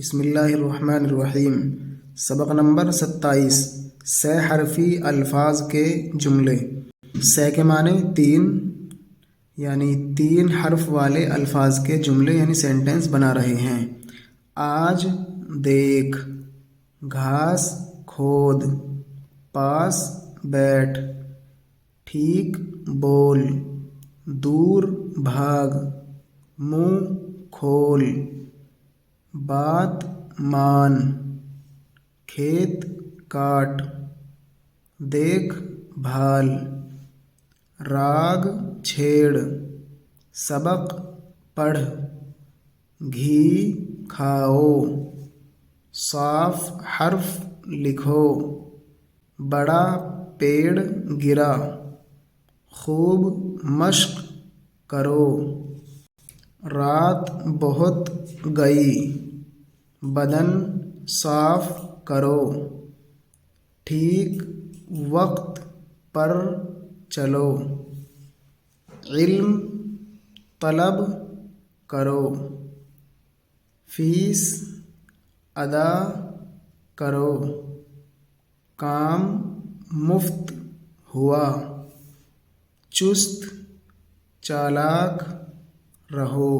بسم اللہ الرحمن الرحیم۔ سبق نمبر 27، سے حرفی الفاظ کے جملے۔ سے کے معنی تین، یعنی تین حرف والے الفاظ کے جملے یعنی سینٹنس بنا رہے ہیں۔ آج دیکھ، گھاس کھود، پاس بیٹھ، ٹھیک بول، دور بھاگ، منہ کھول، بات مان، کھیت کاٹ، دیکھ بھال، راگ چھیڑ، سبق پڑھ، گھی کھاؤ، صاف حرف لکھو، بڑا پیڑ گرا، خوب مشق کرو، رات بہت گئی، بدن صاف کرو، ٹھیک وقت پر چلو، علم طلب کرو، فیس ادا کرو، کام مفت ہوا، چست چالاک رہو۔